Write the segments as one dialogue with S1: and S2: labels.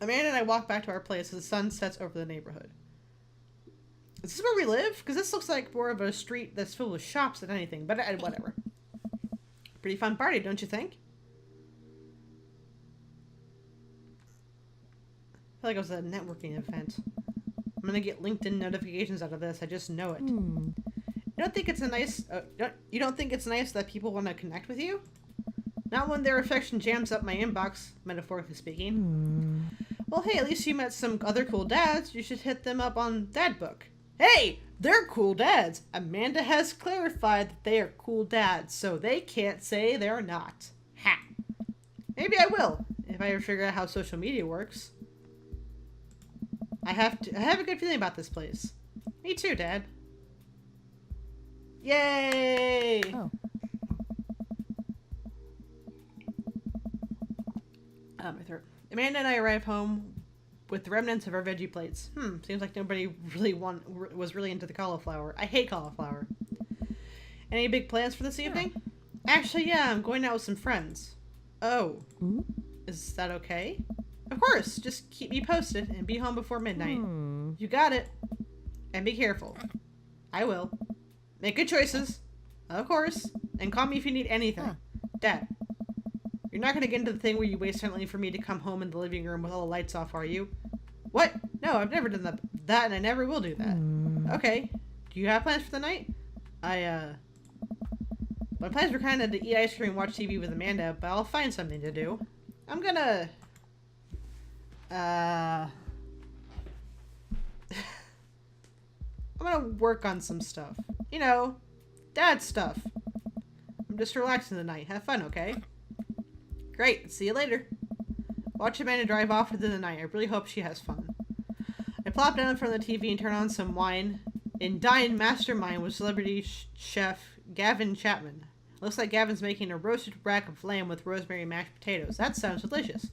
S1: Amanda and I walk back to our place as the sun sets over the neighborhood. Is this where we live? Because this looks like more of a street that's filled with shops than anything, but whatever. Pretty fun party, don't you think? I feel like it was a networking event. I'm gonna get LinkedIn notifications out of this. I just know it. You don't think it's a nice? You don't think it's nice that people want to connect with you? Not when their affection jams up my inbox, metaphorically speaking. Well, hey, at least you met some other cool dads. You should hit them up on Dad Book. Hey, they're cool dads. Amanda has clarified that they are cool dads, so they can't say they're not. Ha. Maybe I will, if I ever figure out how social media works. I have a good feeling about this place. Me too, Dad. Yay!
S2: Oh.
S1: My throat. Amanda and I arrive home with the remnants of our veggie plates. Seems like nobody really was really into the cauliflower. I hate cauliflower. Any big plans for this evening? Actually, yeah, I'm going out with some friends. Oh. Is that okay? Of course, just keep me posted and be home before midnight. You got it. And be careful. I will. Make good choices. Of course. And call me if you need anything. Dad. You're not going to get into the thing where you wait silently for me to come home in the living room with all the lights off, are you? What? No, I've never done that and I never will do that. Okay. Do you have plans for the night? My plans were kind of to eat ice cream and watch TV with Amanda, but I'll find something to do. I'm gonna... I'm gonna work on some stuff. You know, dad stuff. I'm just relaxing tonight. Have fun, okay? Great. See you later. Watch Amanda drive off into the night. I really hope she has fun. I plop down in front of the TV and turn on some wine in Dine Mastermind with celebrity chef Gavin Chapman. Looks like Gavin's making a roasted rack of lamb with rosemary mashed potatoes. That sounds delicious.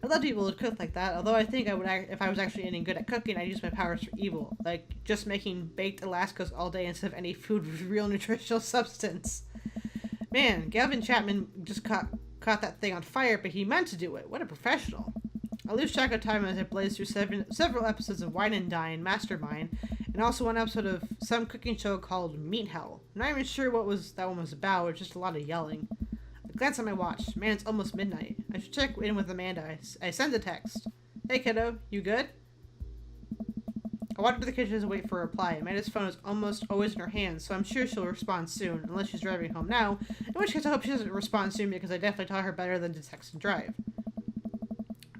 S1: I love people who cook like that, although I think I would, if I was actually any good at cooking, I'd use my powers for evil. Like, just making baked Alaskas all day instead of any food with real nutritional substance. Man, Gavin Chapman just caught that thing on fire, but he meant to do it. What a professional. I lose track of time as I blaze through several episodes of Wine and Dine Mastermind, and also one episode of some cooking show called Meat Hell. I'm not even sure what that one was about. It's just a lot of yelling. I glance at my watch. Man, it's almost midnight. I should check in with Amanda. I send a text. Hey, kiddo. You good? I walk to the kitchen and wait for a reply. Amanda's phone is almost always in her hands, so I'm sure she'll respond soon, unless she's driving home now, in which case I hope she doesn't respond soon because I definitely taught her better than to text and drive.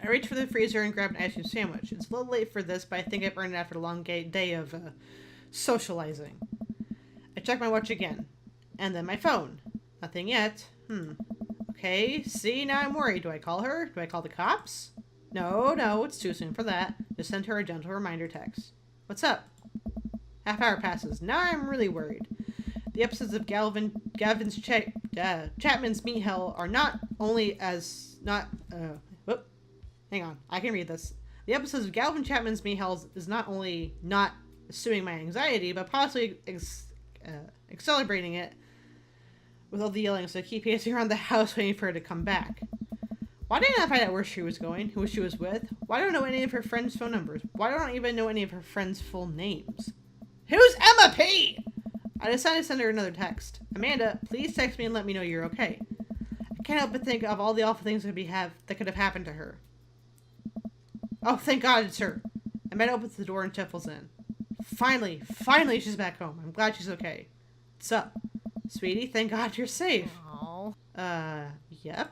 S1: I reach for the freezer and grab an ice cream sandwich. It's a little late for this, but I think I've earned it after a long day of socializing. I check my watch again. And then my phone. Nothing yet. Okay, see, now I'm worried. Do I call her? Do I call the cops? No, it's too soon for that. Just send her a gentle reminder text. What's up? Half hour passes. Now I'm really worried. The episodes of Chapman's Meat Hell are not only as not... hang on, I can read this. The episodes of Galvin Chapman's Meat Hell is not only not assuming my anxiety, but possibly accelerating it with all the yelling, so I keep pacing around the house waiting for her to come back. Why didn't I find out where she was going, who she was with? Why don't I know any of her friends' phone numbers? Why don't I even know any of her friends' full names? Who's Emma P? I decided to send her another text. Amanda, please text me and let me know you're okay. I can't help but think of all the awful things that could have happened to her. Oh, thank God it's her. Amanda opens the door and shuffles in. Finally she's back home. I'm glad she's okay. What's up? Sweetie, thank God you're safe.
S2: Aww.
S1: Yep.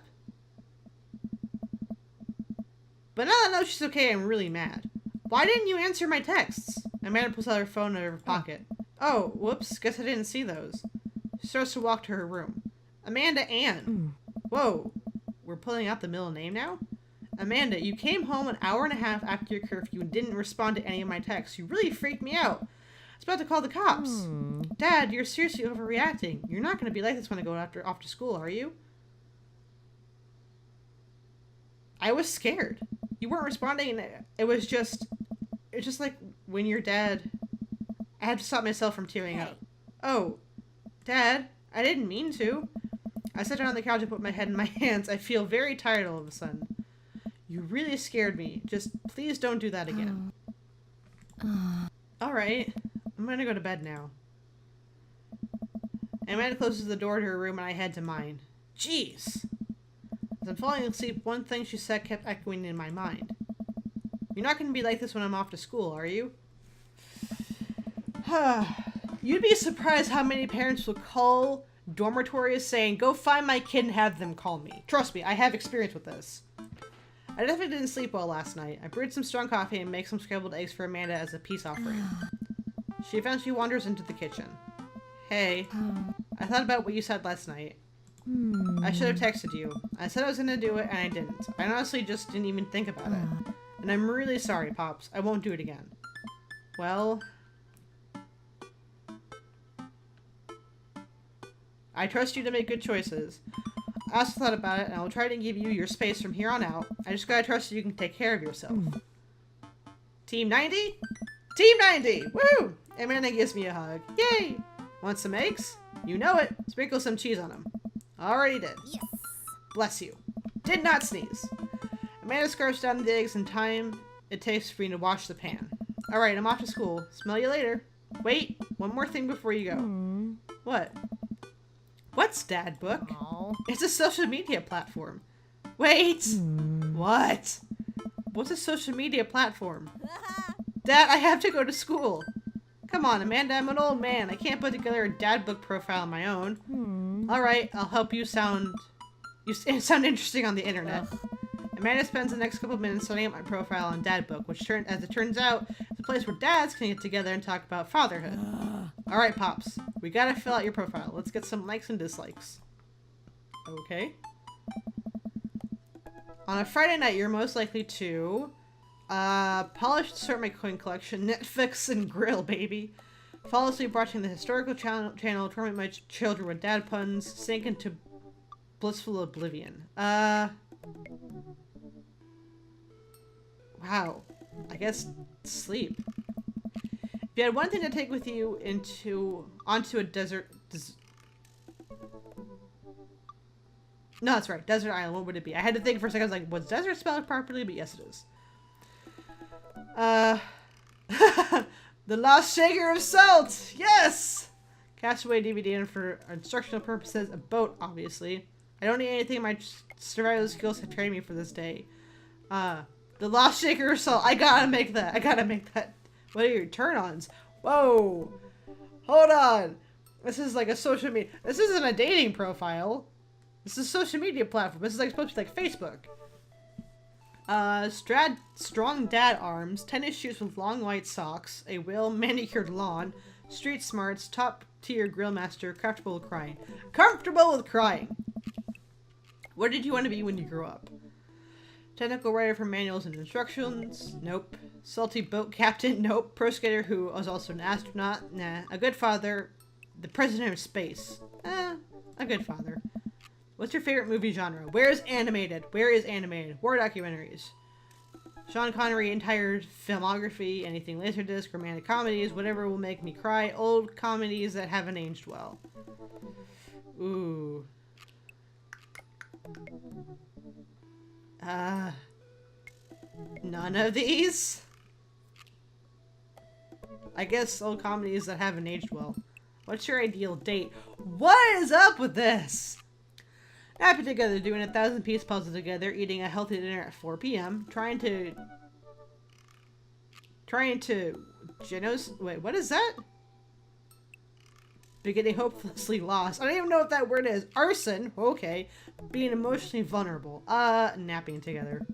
S1: But now that I know she's okay, I'm really mad. Why didn't you answer my texts? Amanda pulls out her phone out of her pocket. Oh, whoops, guess I didn't see those. She starts to walk to her room. Amanda Ann. Whoa, we're pulling out the middle name now? Amanda, you came home an hour and a half after your curfew and didn't respond to any of my texts. You really freaked me out. I was about to call the cops. Dad, you're seriously overreacting. You're not going to be like this when I go off to school, are you? I was scared. You weren't responding. It's just like when your dad... I had to stop myself from tearing up. Oh, Dad, I didn't mean to. I sat down on the couch and put my head in my hands. I feel very tired all of a sudden. You really scared me. Just please don't do that again. Alright. I'm gonna go to bed now. Amanda closes the door to her room and I head to mine. Jeez! As I'm falling asleep, one thing she said kept echoing in my mind. You're not gonna be like this when I'm off to school, are you? You'd be surprised how many parents will call dormitories saying, go find my kid and have them call me. Trust me, I have experience with this. I definitely didn't sleep well last night. I brewed some strong coffee and make some scrambled eggs for Amanda as a peace offering. She eventually wanders into the kitchen. Hey, I thought about what you said last night. I should have texted you. I said I was gonna do it and I didn't. I honestly just didn't even think about it. And I'm really sorry, Pops. I won't do it again. Well... I trust you to make good choices. I also thought about it, and I will try to give you your space from here on out. I just gotta trust you can take care of yourself. Team 90? Team 90! Woo! Amanda gives me a hug. Yay! Want some eggs? You know it. Sprinkle some cheese on them. Already did. Yes. Bless you. Did not sneeze. Amanda scarfs down the eggs in time it takes for me to wash the pan. Alright, I'm off to school. Smell you later. Wait, one more thing before you go. What? What's Dad Book? Aww. It's a social media platform. Wait! What? What's a social media platform? Dad, I have to go to school. Come on, Amanda, I'm an old man. I can't put together a Dad Book profile on my own. Alright, I'll help you sound interesting on the internet. Amanda spends the next couple of minutes setting up my profile on Dad Book, which as it turns out, is a place where dads can get together and talk about fatherhood. Alright, Pops. We gotta fill out your profile. Let's get some likes and dislikes. Okay. On a Friday night, you're most likely to... polish and sort my coin collection, Netflix and grill, baby. Fall asleep watching the historical channel, torment my children with dad puns, sink into blissful oblivion. Wow. I guess sleep. If you had one thing to take with you onto a desert... No, that's right. Desert island. What would it be? I had to think for a second. I was like, was desert spelled properly? But yes, it is. The Lost Shaker of Salt! Yes! Castaway DVD and for instructional purposes, a boat, obviously. I don't need anything. My survival skills have trained me for this day. The Lost Shaker of Salt. I gotta make that. I gotta make that. What are your turn-ons? Whoa! Hold on! This is like a social media... This isn't a dating profile. This is a social media platform. This is like supposed to be like Facebook. Strong dad arms, tennis shoes with long white socks, a well-manicured lawn, street smarts, top-tier grill master, comfortable with crying. Comfortable with crying! What did you want to be when you grew up? Technical writer for manuals and instructions? Nope. Salty boat captain? Nope. Pro skater who was also an astronaut? Nah. A good father? The president of space? A good father. What's your favorite movie genre? Where is animated? Where is animated? War documentaries. Sean Connery entire filmography, anything laserdisc, romantic comedies, whatever will make me cry. Old comedies that haven't aged well. Ooh. None of these? I guess old comedies that haven't aged well. What's your ideal date? What is up with this? Happy together, doing 1,000-piece puzzle together, eating a healthy dinner at 4 p.m., trying to, wait, what is that? Beginning hopelessly lost. I don't even know what that word is. Arson, okay. Being emotionally vulnerable. Napping together.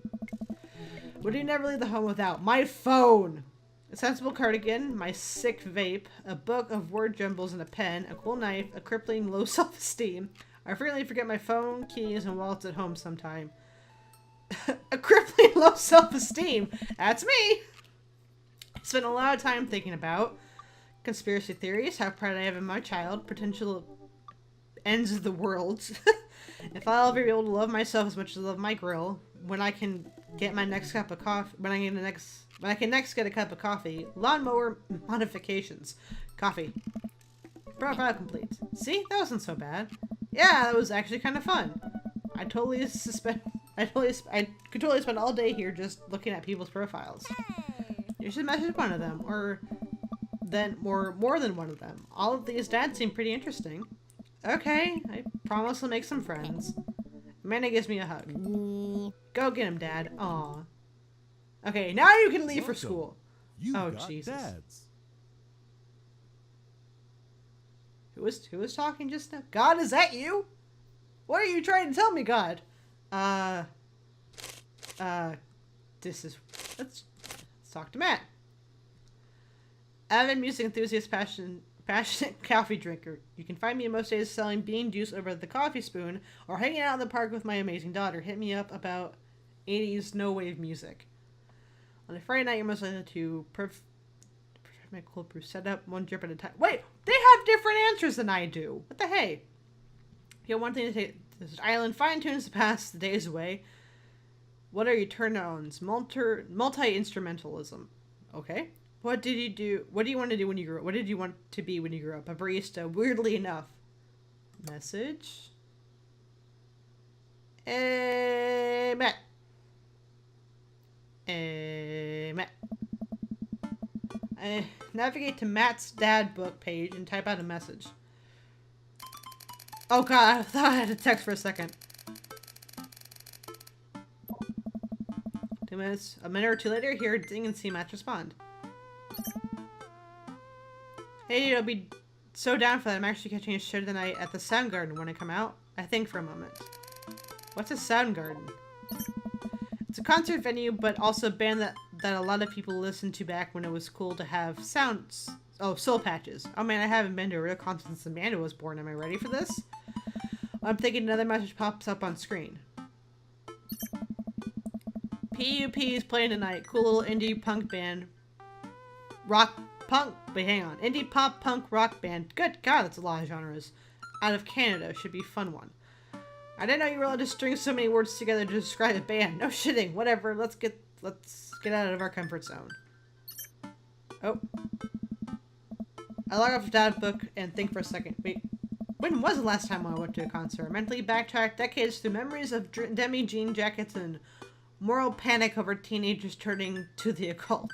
S1: What do you never leave the home without? My phone! A sensible cardigan, my sick vape, a book of word jumbles and a pen, a cool knife, a crippling low self-esteem. I frequently forget my phone, keys, and wallets at home sometime. A crippling low self-esteem. That's me! I spent a lot of time thinking about conspiracy theories, how proud I am of my child, potential ends of the world. If I'll ever be able to love myself as much as I love my grill, when I can get my next cup of coffee, when I can next get a cup of coffee, lawnmower modifications, coffee. Profile complete. See, that wasn't so bad. Yeah, that was actually kind of fun. I totally I could totally spend all day here just looking at people's profiles. You should message one of them, or more than one of them. All of these dads seem pretty interesting. Okay, I promise I'll make some friends. Amanda gives me a hug. Go get him, Dad. Aw. Okay, now you can leave for school. Oh, Jesus.
S2: Dads.
S1: Who was talking just now? God, is that you? What are you trying to tell me, God? Let's talk to Matt. Avid music enthusiast, passionate coffee drinker. You can find me most days selling bean juice over the coffee spoon or hanging out in the park with my amazing daughter. Hit me up about 80s no-wave music. On a Friday night, you're most likely to perfect my cold brew setup, one drip at a time. Wait, they have different answers than I do. What the hey? You have one thing to take this island, fine tunes to pass the days away. What are your turn-ons? Multi-instrumentalism. Okay. What did you do? What do you want to do when you grew up? What did you want to be when you grew up? A barista. Weirdly enough. Message. Matt. Matt. Navigate to Matt's dad book page and type out a message. Oh god, I thought I had a text for a second. 2 minutes, a minute or two later, hear ding and see Matt respond. Hey, I'll be so down for that. I'm actually catching a show tonight at the Soundgarden when I come out. I think for a moment. What's a Soundgarden? It's a concert venue, but also a band that a lot of people listened to back when it was cool to have sounds. Oh, soul patches. Oh man, I haven't been to a real concert since Amanda was born. Am I ready for this? I'm thinking another message pops up on screen. PUP is playing tonight. Cool little indie punk band. Rock punk. But hang on. Indie pop punk rock band. Good God, that's a lot of genres. Out of Canada. Should be a fun one. I didn't know you were allowed to string so many words together to describe a band. No shitting. Whatever. Let's get out of our comfort zone. Oh. I log off the dad book and think for a second. Wait. When was the last time I went to a concert? Mentally backtrack decades through memories of demi jean jackets and moral panic over teenagers turning to the occult.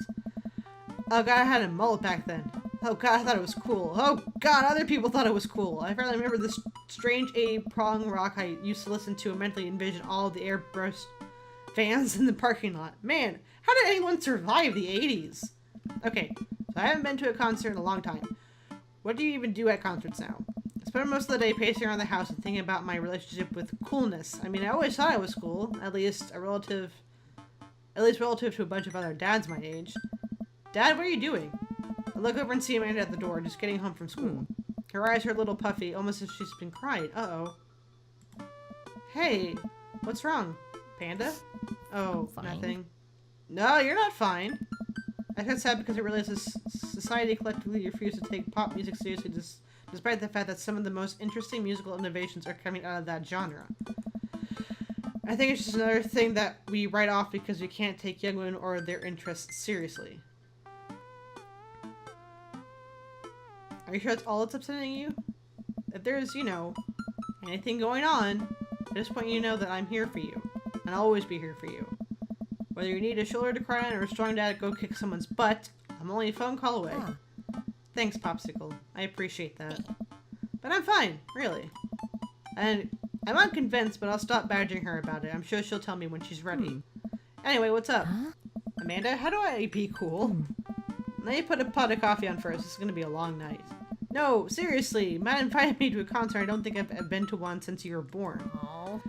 S1: Oh god, I had a mullet back then. Oh god, I thought it was cool. Oh god, other people thought it was cool. I finally remember this strange prong rock I used to listen to and mentally envision all of the airbrushed fans in the parking lot. Man, how did anyone survive the 80s? Okay, so I haven't been to a concert in a long time. What do you even do at concerts now? I spend most of the day pacing around the house and thinking about my relationship with coolness. I mean, I always thought I was cool, at least relative to a bunch of other dads my age. Dad, what are you doing? I look over and see Amanda at the door, just getting home from school. Her eyes are a little puffy, almost as if she's been crying. Uh-oh. Hey, what's wrong? Panda? Oh, nothing. No, you're not fine. I feel sad because I realize this society collectively refuses to take pop music seriously despite the fact that some of the most interesting musical innovations are coming out of that genre. I think it's just another thing that we write off because we can't take young women or their interests seriously. Are you sure that's all that's upsetting you? If there's, anything going on, I just want you to know that I'm here for you. And I'll always be here for you. Whether you need a shoulder to cry on or a strong dad to go kick someone's butt, I'm only a phone call away. Thanks, Popsicle. I appreciate that. But I'm fine, really. And I'm unconvinced, but I'll stop badgering her about it. I'm sure she'll tell me when she's ready. Anyway, what's up? Amanda, how do I be cool? Let me put a pot of coffee on first. This is going to be a long night. No, seriously. Matt invited me to a concert. I don't think I've been to one since you were born. Aww.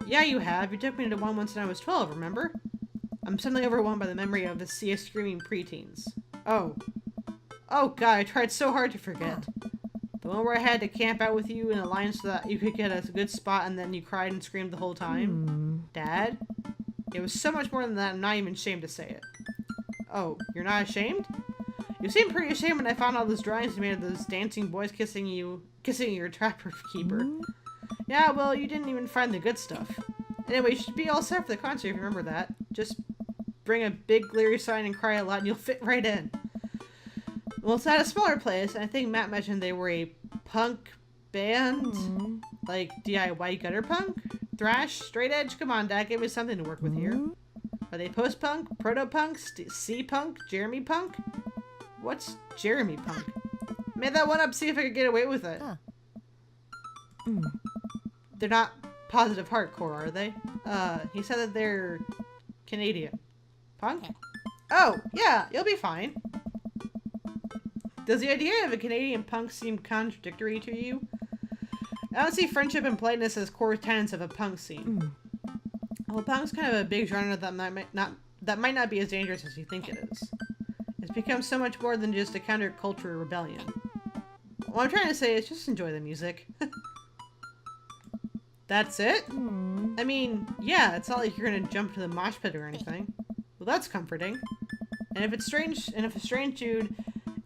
S1: Yeah, you have. You took me to one once when I was 12, remember? I'm suddenly overwhelmed by the memory of the sea of screaming preteens. Oh. Oh god, I tried so hard to forget. The one where I had to camp out with you in a line so that you could get a good spot and then you cried and screamed the whole time. Dad? It was so much more than that, I'm not even ashamed to say it. Oh, you're not ashamed? You seemed pretty ashamed when I found all those drawings you made of those dancing boys kissing your trapper keeper. Yeah, well, you didn't even find the good stuff. Anyway, you should be all set for the concert if you remember that. Just bring a big glary sign and cry a lot and you'll fit right in. Well, it's at a smaller place, and I think Matt mentioned they were a punk band? Like DIY gutter punk? thrash, straight edge? Come on, Dad, give me something to work with here. Are they post-punk, proto-punk, C-punk, Jeremy punk? What's Jeremy punk? Made that one up, see if I could get away with it. They're not positive hardcore, are they? He said that they're Canadian. Punk? Oh, yeah, you'll be fine. Does the idea of a Canadian punk seem contradictory to you? I don't see friendship and politeness as core tenets of a punk scene. Well, punk's kind of a big genre that might not be as dangerous as you think it is. It's become so much more than just a counterculture rebellion. What I'm trying to say is just enjoy the music. That's it? I mean, yeah, it's not like you're gonna jump to the mosh pit or anything. Well, that's comforting. And if a strange dude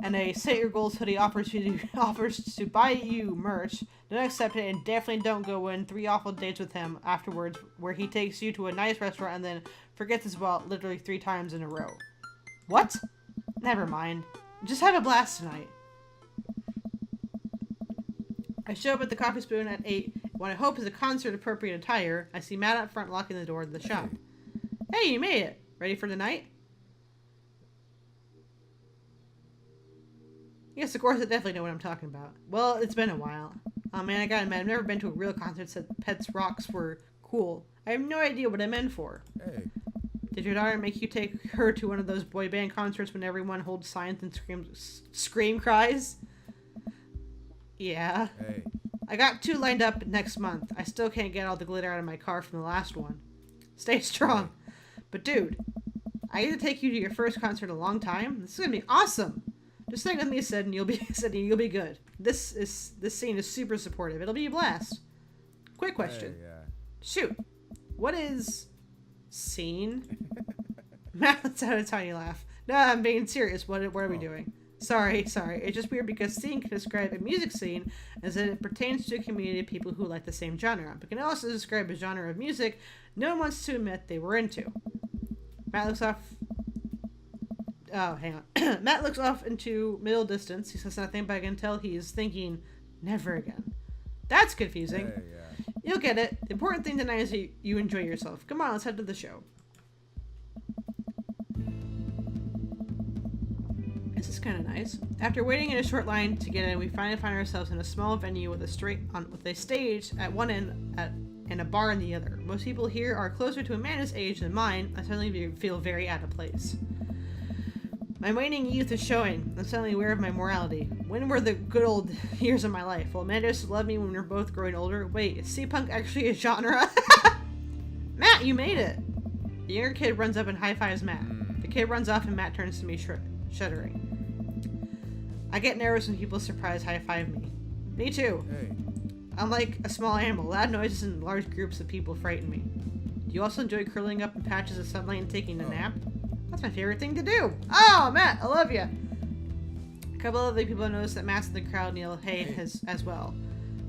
S1: and a set your goals hoodie offers to buy you merch, don't accept it and definitely don't go in 3 awful dates with him afterwards where he takes you to a nice restaurant and then forgets his wallet literally 3 times in a row. What? Never mind. Just have a blast tonight. I show up at the Coffee Spoon at 8. What I hope is a concert-appropriate attire. I see Matt up front locking the door to the shop. Hey, you made it. Ready for the night? Yes, of course, I definitely know what I'm talking about. Well, it's been a while. Oh man, I gotta admit, I've never been to a real concert that Pets Rocks were cool. I have no idea what I'm in for.
S2: Hey.
S1: Did your daughter make you take her to one of those boy band concerts when everyone holds signs and scream cries? Yeah.
S2: Hey.
S1: I got 2 lined up next month. I still can't get all the glitter out of my car from the last one. Stay strong. But dude, I get to take you to your first concert in a long time. This is gonna be awesome. Just think with me, Sid, and you'll be good. This scene is super supportive. It'll be a blast. Quick question.
S2: Hey, yeah.
S1: Shoot. What is scene? Matt, that's how it's how you laugh. No, I'm being serious. What are we doing? Sorry. It's just weird because scene can describe a music scene as it pertains to a community of people who like the same genre, but can also describe a genre of music no one wants to admit they were into. Matt looks off. Oh, hang on. Matt looks off into middle distance. He says nothing, but I can tell he is thinking, never again. That's confusing.
S2: Hey, yeah.
S1: You'll get it. The important thing tonight is that you enjoy yourself. Come on, let's head to the show. This is kind of nice. After waiting in a short line to get in, we finally find ourselves in a small venue with a stage at one end and a bar in the other. Most people here are closer to Amanda's age than mine. I suddenly feel very out of place. My waning youth is showing. I'm suddenly aware of my morality. When were the good old years of my life? Well, Amanda used to love me when we were both growing older. Wait, is C-punk actually a genre? Matt, you made it! The younger kid runs up and high-fives Matt. The kid runs off and Matt turns to me shuddering. I get nervous when people surprise high-five me. Me too.
S2: Hey.
S1: I'm like a small animal. Loud noises and large groups of people frighten me. Do you also enjoy curling up in patches of sunlight and taking a nap? That's my favorite thing to do. Oh, Matt, I love you. A couple of other people notice that Matt's in the crowd and yell, hey, as well.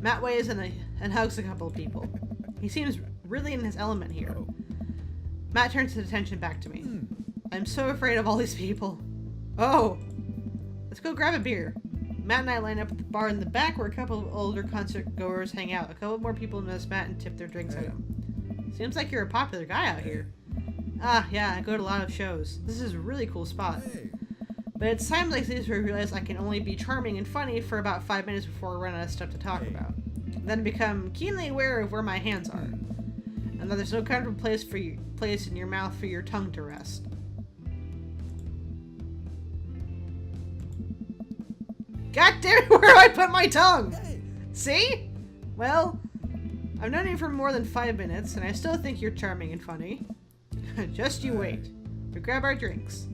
S1: Matt waves and hugs a couple of people. He seems really in his element here. Matt turns his attention back to me. I'm so afraid of all these people. Oh, let's go grab a beer. Matt and I line up at the bar in the back where a couple of older concert goers hang out. A couple more people notice Matt and tip their drinks at him. Seems like you're a popular guy out here. Ah, yeah, I go to a lot of shows. This is a really cool spot.
S2: Hey.
S1: But it's times like these where I realize I can only be charming and funny for about 5 minutes before I run out of stuff to talk about. Then become keenly aware of where my hands are. And that there's no comfortable place in your mouth for your tongue to rest. God damn it, where do I put my tongue?
S2: Hey.
S1: See? Well, I've known you for more than 5 minutes, and I still think you're charming and funny. Just you wait. We grab our drinks.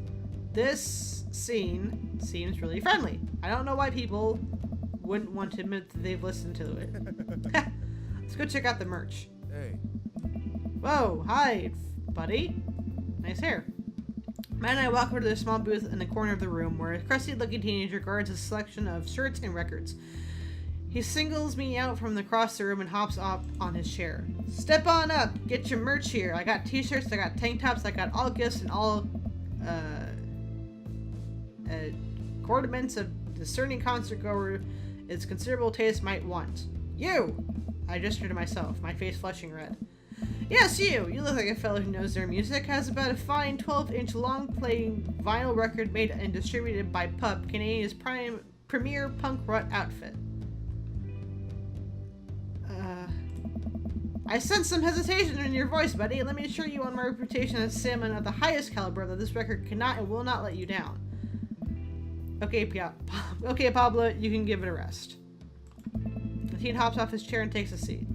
S1: This scene seems really friendly. I don't know why people wouldn't want to admit that they've listened to it. Let's go check out the merch.
S2: Hey.
S1: Whoa, hi, buddy. Nice hair. Matt and I walk over to the small booth in the corner of the room where a crusty-looking teenager guards a selection of shirts and records. He singles me out from across the room and hops up on his chair. Step on up, get your merch here. I got t-shirts, I got tank tops, I got all gifts and all ornaments a discerning concert goer is considerable taste might want. You! I gestured to myself, my face flushing red. Yes, you! You look like a fellow who knows their music, has about a fine 12-inch long-playing vinyl record made and distributed by Pup, Canadia's premier punk rock outfit. I sense some hesitation in your voice, buddy. Let me assure you on my reputation as salmon of the highest caliber that this record cannot and will not let you down. Okay, okay, Pablo, you can give it a rest. The teen hops off his chair and takes a seat.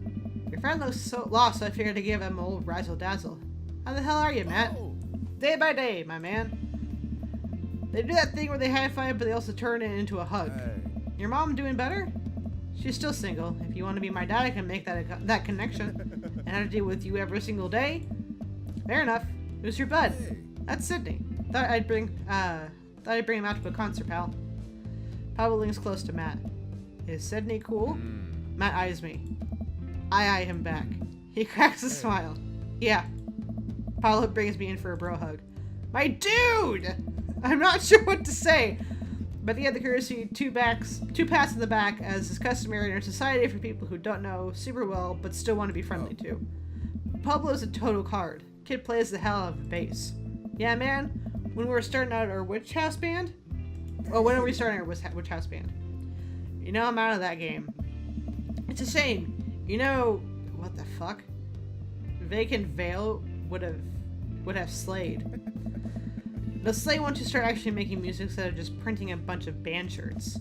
S1: Your friend looks so lost, so I figured to give him a old razzle-dazzle. How the hell are you, Matt? Oh. Day by day, my man. They do that thing where they high-five, but they also turn it into a hug. Hey. Your mom doing better? She's still single. If you want to be my dad, I can make that connection. And have to deal with you every single day. Fair enough. Who's your bud? Hey. That's Sydney. Thought I'd bring him out to a concert, pal. Pablo leans close to Matt. Is Sydney cool? Matt eyes me. I eye him back. He cracks a smile. Yeah. Pablo brings me in for a bro hug. My dude! I'm not sure what to say. But he had the courtesy two pats in the back, as is customary in our society for people who don't know super well, but still want to be friendly too. Pablo's a total card. Kid plays the hell out of the bass. Yeah, man. When we were starting out our witch house band? Oh, when are we starting our witch house band? You know, I'm out of that game. It's a shame. You know, what the fuck? Vacant Veil would have slayed. But Slay wants to start actually making music instead of just printing a bunch of band shirts.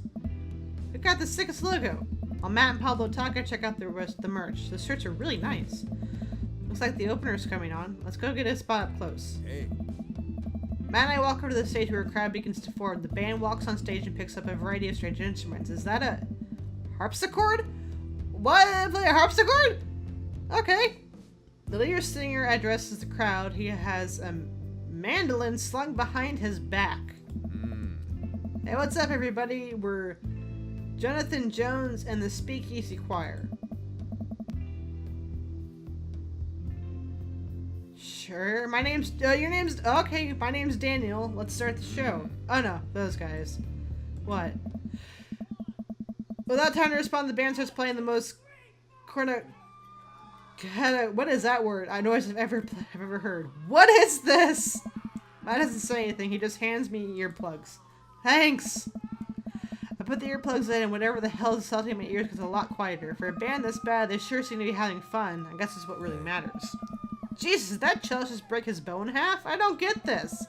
S1: We got the sickest logo. While Matt and Pablo talk, I check out the rest of the merch. The shirts are really nice. Looks like the opener's coming on. Let's go get a spot up close. Hey. Matt and I walk over to the stage where a crowd begins to form. The band walks on stage and picks up a variety of strange instruments. Is that a harpsichord? What? Play a harpsichord? Okay. The leader singer addresses the crowd. He has a mandolin slung behind his back. Hey, what's up, everybody? We're Jonathan Jones and the Speakeasy Choir. Sure. My name's your name's okay. My name's Daniel. Let's start the show. Oh no, those guys. What? Without time to respond, the band starts playing the most what is that word? I noise I've ever heard. What is this? Matt doesn't say anything. He just hands me earplugs. Thanks. I put the earplugs in, and whatever the hell is assaulting my ears gets a lot quieter. For a band this bad, they sure seem to be having fun. I guess it's what really matters. Jesus, did that cello just break his bow in half? I don't get this.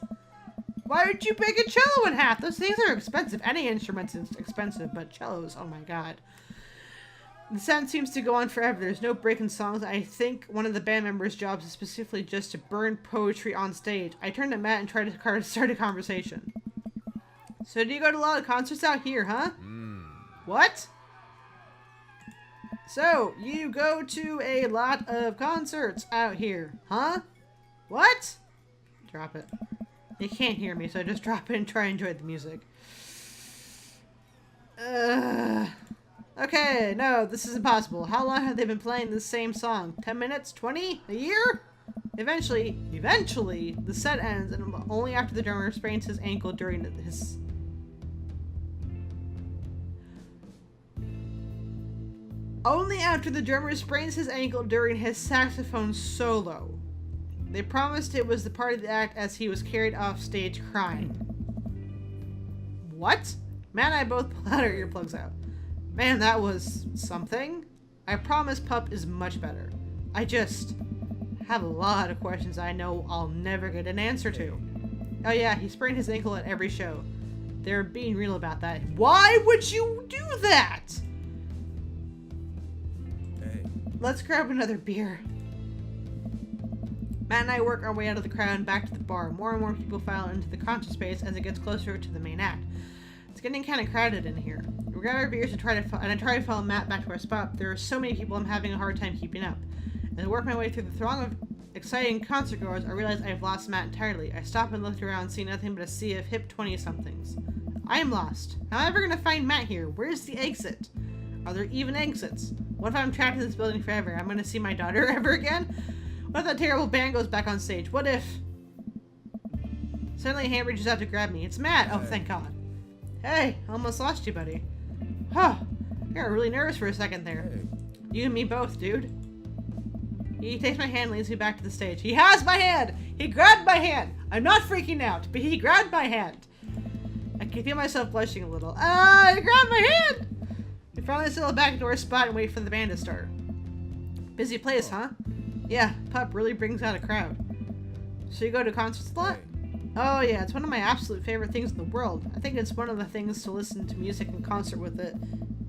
S1: Why would you break a cello in half? Those things are expensive. Any instrument's expensive, but cellos, oh my god. The sound seems to go on forever. There's no break in songs. I think one of the band members' jobs is specifically just to burn poetry on stage. I turn to Matt and try to start a conversation. So do you go to a lot of concerts out here, huh? What? So, you go to a lot of concerts out here, huh? What? Drop it. You can't hear me, so I just drop it and try and enjoy the music. Okay, no, this is impossible. How long have they been playing the same song? 10 minutes? 20? A year? Eventually, the set ends, and only after the drummer sprains his ankle during his... Only after the drummer sprains his ankle during his saxophone solo. They promised it was the part of the act as he was carried off stage crying. What? Matt and I both pulled our earplugs out. Man, that was something. I promise Pup is much better. I just have a lot of questions I know I'll never get an answer to. Oh yeah, he sprained his ankle at every show. They're being real about that. Why would you do that? Hey. Let's grab another beer. Matt and I work our way out of the crowd and back to the bar. More and more people file into the concert space as it gets closer to the main act. It's getting kind of crowded in here. We grab our beers and I try to follow Matt back to our spot. There are so many people I'm having a hard time keeping up. As I work my way through the throng of exciting concert goers, I realize I've lost Matt entirely. I stop and look around, see nothing but a sea of hip 20-somethings. I am lost. How am I ever going to find Matt here? Where's the exit? Are there even exits? What if I'm trapped in this building forever? I'm going to see my daughter ever again? What if that terrible band goes back on stage? What if... Suddenly a hand reaches out to grab me. It's Matt! Oh, thank God. Hey, almost lost you, buddy. Huh. I got really nervous for a second there. You and me both, dude. He takes my hand and leads me back to the stage. He has my hand! He grabbed my hand! I'm not freaking out, but he grabbed my hand. I can feel myself blushing a little. He grabbed my hand! We finally settle back into our spot and wait for the band to start. Busy place, huh? Yeah, Pup really brings out a crowd. So you go to concerts a lot? Oh yeah, it's one of my absolute favorite things in the world. I think it's one of the things to listen to music in concert with it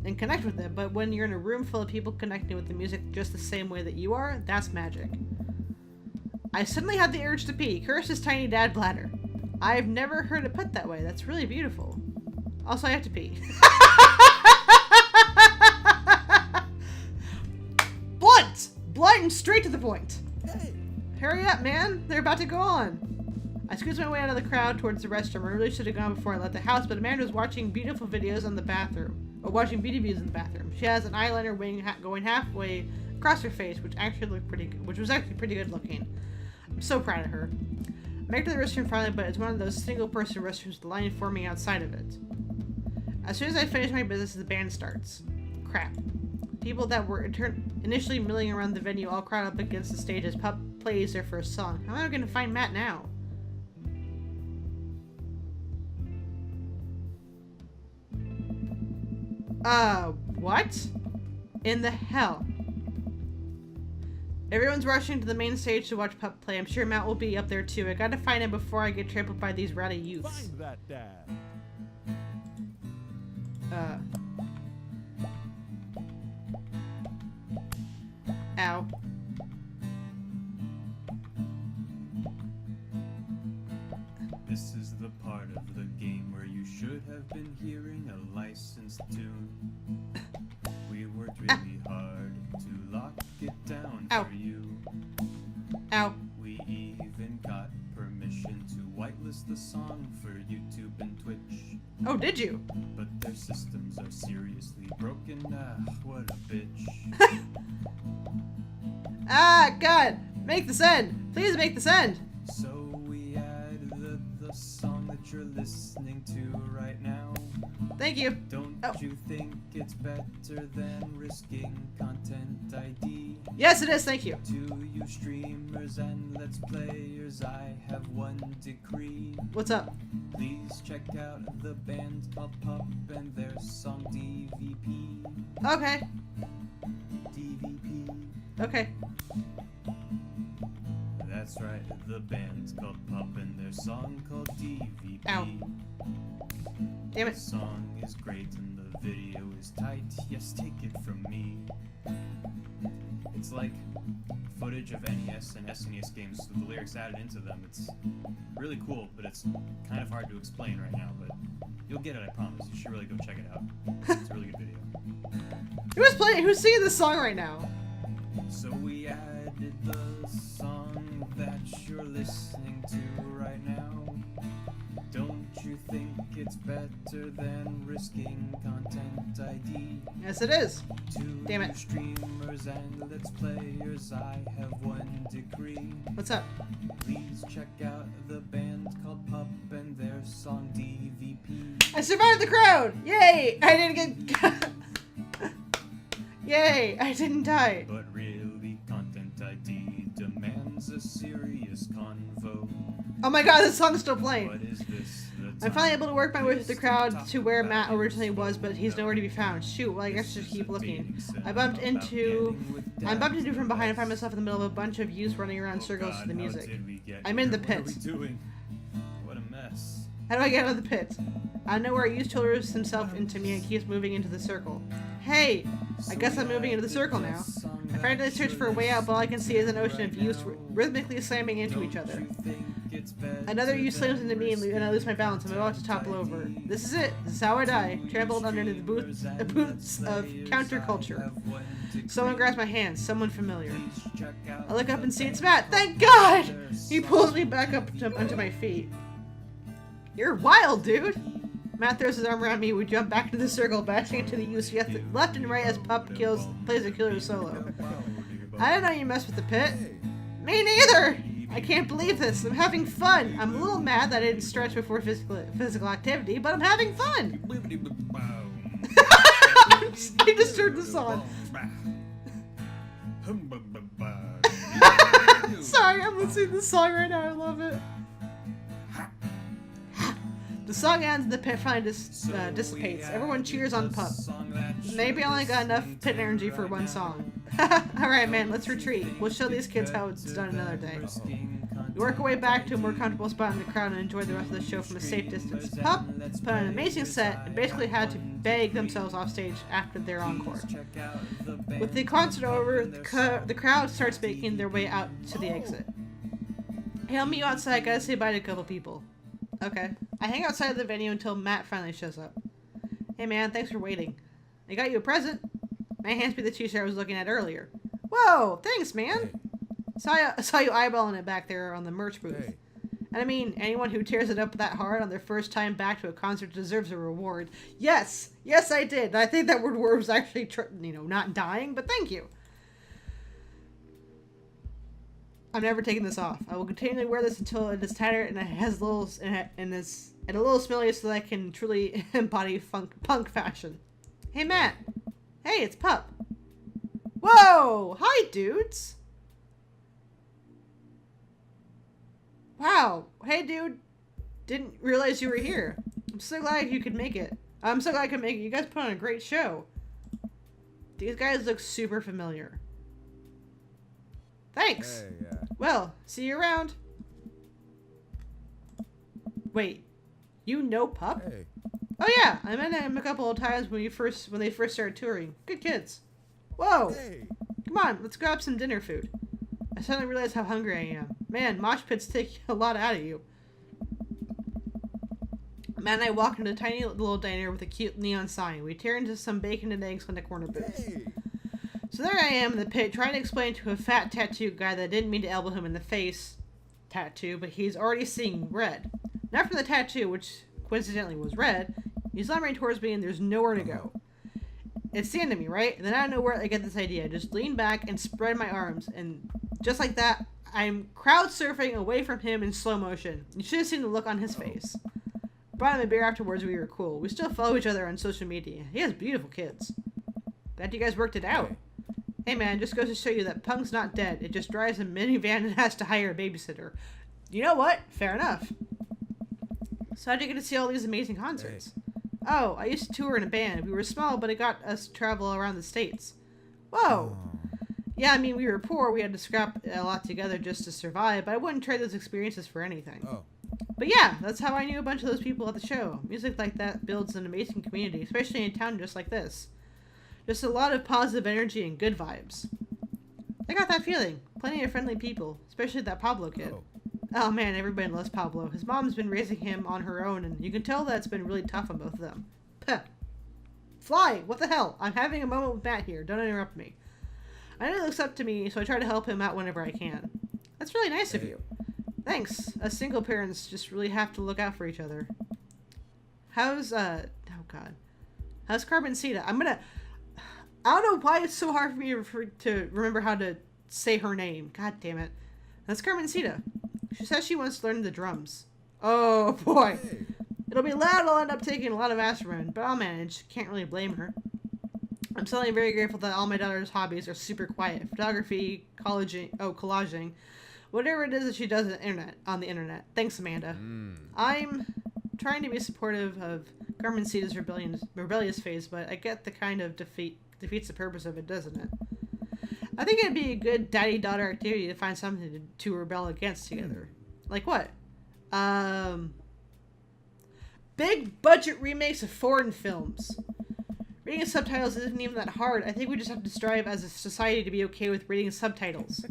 S1: and connect with it, but when you're in a room full of people connecting with the music just the same way that you are, that's magic. I suddenly had the urge to pee. Curse his tiny dad bladder. I've never heard it put that way. That's really beautiful. Also, I have to pee. Blunt! Blunt and straight to the point. Hey. Hurry up, man. They're about to go on. I squeezed my way out of the crowd towards the restroom. I really should have gone before I left the house, but Amanda was watching beautiful videos in the bathroom. Or watching beauty views in the bathroom. She has an eyeliner wing going halfway across her face, which actually looked pretty good, which was actually pretty good looking. I'm so proud of her. I make it to the restroom finally, but it's one of those single-person restrooms with the line forming outside of it. As soon as I finish my business, the band starts. Crap. People that were initially milling around the venue all crowd up against the stage as Pup plays their first song. How am I going to find Matt now? What? In the hell? Everyone's rushing to the main stage to watch Pup play. I'm sure Matt will be up there too. I gotta find him before I get trampled by these rowdy youths.
S2: Find that dad.
S1: Ow.
S3: This is the part of the game where you should have been hearing a licensed tune. We worked really hard to lock it down
S1: Ow.
S3: for you.
S1: Ow.
S3: We even got permission to whitelist the song for YouTube and Twitch.
S1: Oh, did you?
S3: But their systems are seriously broken. What a bitch.
S1: God! Make this end! Please make this end!
S3: So we added the song that you're listening to right now.
S1: Thank you.
S3: Don't you think it's better than risking content ID?
S1: Yes, it is. Thank you.
S3: To you streamers and let's players, I have one decree.
S1: What's up?
S3: Please check out the band called Pup and their song DVP.
S1: Okay.
S3: DVP.
S1: Okay.
S3: That's right, the band's called Pup and their song called DVP.
S1: Ow. Damn it.
S3: The song is great and the video is tight. Yes, take it from me. It's like footage of NES and SNES games with the lyrics added into them. It's really cool, but it's kind of hard to explain right now, but you'll get it, I promise. You should really go check it out. It's a really good video.
S1: Who's singing this song right now?
S3: So we added the song that you're listening to right now. Don't you think it's better than risking content ID?
S1: Yes, it is. Damn it.
S3: To streamers and let's players, I have one decree.
S1: What's up?
S3: Please check out the band called Pup and their song DVP.
S1: I survived the crowd! Yay! I didn't get... Yay! I didn't die.
S3: But really, content ID demands a serious convo.
S1: Oh my god, this song's still playing.
S3: What is this?
S1: I'm finally able to work my way through the crowd to where Matt originally was, but he's nowhere to be found. Shoot, well I guess just keep looking. I bumped into from behind and find myself in the middle of a bunch of youths running around circles to the music. I'm in the pit.
S3: What a mess.
S1: How do I get out of the pit? Out of nowhere, a youth shoulders himself into me and keeps moving into the circle. Hey! I guess I'm moving into the circle now. I frantically search for a way out, but all I can see is an ocean of youths rhythmically slamming into each other. Another youth slams into me and I lose my balance. I'm about to topple over. This is it. This is how I die. Trampled underneath the boots of counterculture. Someone grabs my hand. Someone familiar. I look up and see it's Matt. Thank God! He pulls me back up onto my feet. You're wild, dude! Matt throws his arm around me. We jump back into the circle, bashing into the youths left and right as Pup plays a killer solo. I didn't know you messed with the pit. Me neither! I can't believe this. I'm having fun. I'm a little mad that I didn't stretch before physical activity, but I'm having fun. I just turned this on. Sorry, I'm listening to the song right now. I love it. The song ends and the pit finally dissipates. Everyone cheers on Pup. Maybe I only got enough pit energy for one song. Alright, man, let's retreat. We'll show these kids how it's done another day. We work our way back to a more comfortable spot in the crowd and enjoy the rest of the show from a safe distance. Pup put on an amazing set and basically had to beg themselves off stage after their encore. With the concert over, the crowd starts making their way out to the exit. Hey, I'll meet you outside. Gotta say bye to a couple people. Okay. I hang outside of the venue until Matt finally shows up. Hey man, thanks for waiting. I got you a present. Matt hands me the t-shirt I was looking at earlier. Whoa, thanks man. Hey. Saw you eyeballing it back there on the merch booth. Hey. And I mean, anyone who tears it up that hard on their first time back to a concert deserves a reward. Yes, yes I did. And I think that word was actually, not dying, but thank you. I'm never taking this off. I will continually wear this until it is tattered and it has a little smelly so that I can truly embody punk fashion. Hey Matt. Hey, it's Pup. Whoa! Hi dudes! Wow. Hey dude. Didn't realize you were here. I'm so glad you could make it. I'm so glad I could make it. You guys put on a great show. These guys look super familiar. Thanks.
S2: Hey, yeah.
S1: Well, see you around. Wait, you know Pup?
S2: Hey.
S1: Oh yeah, I met him a couple of times when they first started touring. Good kids. Whoa.
S2: Hey.
S1: Come on, let's grab some dinner food. I suddenly realized how hungry I am. Man, mosh pits take a lot out of you. Matt and I walk into a tiny little diner with a cute neon sign. We tear into some bacon and eggs on the corner booth.
S2: Hey.
S1: So there I am in the pit trying to explain to a fat tattoo guy that I didn't mean to elbow him in the face tattoo, but he's already seeing red. Not from the tattoo, which coincidentally was red. He's lumbering towards me and there's nowhere to go. It's the end of me, right? And then out of nowhere I get this idea. I just lean back and spread my arms, and just like that, I'm crowd surfing away from him in slow motion. You should have seen the look on his face. Brought him a beer afterwards. We were cool. We still follow each other on social media. He has beautiful kids. Glad you guys worked it out. Hey man, just goes to show you that Punk's not dead. It just drives a minivan and has to hire a babysitter. You know what? Fair enough. So how'd you get to see all these amazing concerts? Hey. Oh, I used to tour in a band. We were small, but it got us to travel around the States. Whoa. Oh. Yeah, I mean, we were poor. We had to scrap a lot together just to survive, but I wouldn't trade those experiences for anything. Oh. But yeah, that's how I knew a bunch of those people at the show. Music like that builds an amazing community, especially in a town just like this. Just a lot of positive energy and good vibes. I got that feeling. Plenty of friendly people, especially that Pablo kid. Oh man, everybody loves Pablo. His mom's been raising him on her own, and you can tell that it's been really tough on both of them. Puh. Fly! What the hell? I'm having a moment with Matt here. Don't interrupt me. I know he looks up to me, so I try to help him out whenever I can. That's really nice of you. Thanks. Us single parents just really have to look out for each other. How's, oh god. How's Carmencita? I don't know why it's so hard for me to remember how to say her name. God damn it. That's Carmencita. She says she wants to learn the drums. Oh boy. Hey. It'll be loud. I'll end up taking a lot of aspirin, but I'll manage. Can't really blame her. I'm suddenly very grateful that all my daughter's hobbies are super quiet. Photography, collaging, whatever it is that she does on the internet. Thanks, Amanda. I'm trying to be supportive of Carmencita's rebellious phase, but I get the kind of defeats the purpose of it, doesn't it? I think it'd be a good daddy-daughter activity to find something to rebel against together. Like what? Big budget remakes of foreign films. Reading subtitles isn't even that hard. I think we just have to strive as a society to be okay with reading subtitles.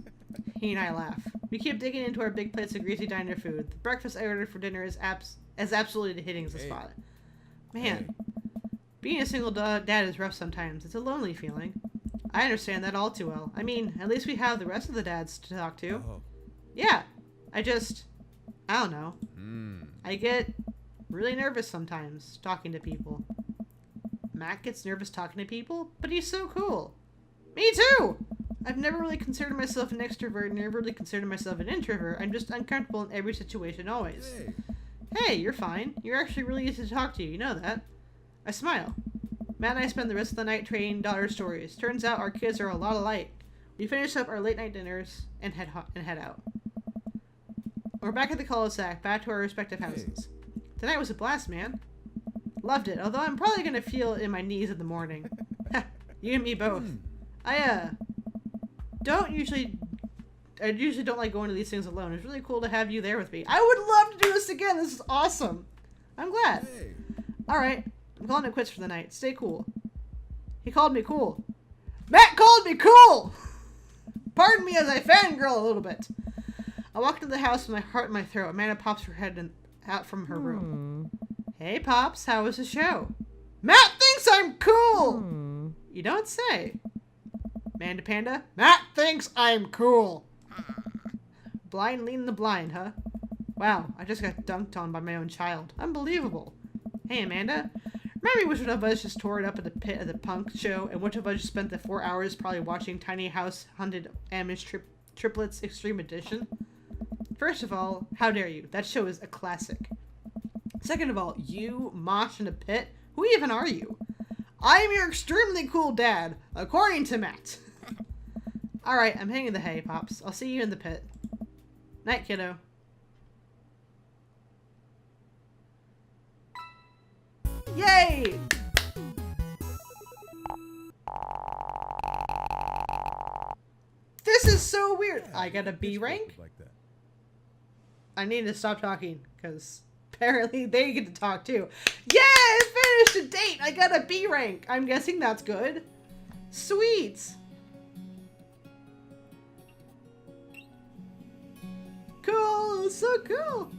S1: He and I laugh. We keep digging into our big plates of greasy diner food. The breakfast I ordered for dinner is absolutely hitting the spot. Man, being a single dad is rough sometimes. It's a lonely feeling. I understand that all too well. I mean, at least we have the rest of the dads to talk to. Oh. Yeah, I don't know. I get really nervous sometimes talking to people. Matt gets nervous talking to people, but he's so cool. Me too! I've never really considered myself an extrovert, never really considered myself an introvert. I'm just uncomfortable in every situation always. Hey, you're fine. You're actually really easy to talk to, you know that. I smile. Matt and I spend the rest of the night trading daughter stories. Turns out our kids are a lot alike. We finish up our late night dinners and head out. We're back at the cul-de-sac, back to our respective houses. Tonight was a blast, man. Loved it, although I'm probably gonna feel it in my knees in the morning. You and me both. I usually don't like going to these things alone. It's really cool to have you there with me. I would love to do this again. This is awesome. I'm glad.
S2: Hey.
S1: Alright, I'm calling it quits for the night. Stay cool. He called me cool. Matt called me cool! Pardon me as I fangirl a little bit. I walked into the house with my heart in my throat. Amanda pops her head out from her room. Hey, Pops, how was the show? Matt thinks I'm cool! You don't say. Amanda Panda, Matt thinks I'm cool. Blind leading the blind, huh? Wow, I just got dunked on by my own child. Unbelievable. Hey, Amanda. Remember which one of us just tore it up at the pit of the punk show, and which of us spent the 4 hours probably watching Tiny House Haunted Amish Triplets Extreme Edition? First of all, how dare you? That show is a classic. Second of all, you mosh in a pit? Who even are you? I am your extremely cool dad, according to Matt. Alright, I'm hanging the hay, Pops. I'll see you in the pit. Night, kiddo. Yay! This is so weird. I got a B rank?
S2: Like that.
S1: I need to stop talking, because apparently they get to talk too. Yeah, I finished a date! I got a B rank! I'm guessing that's good. Sweet! Cool! So cool!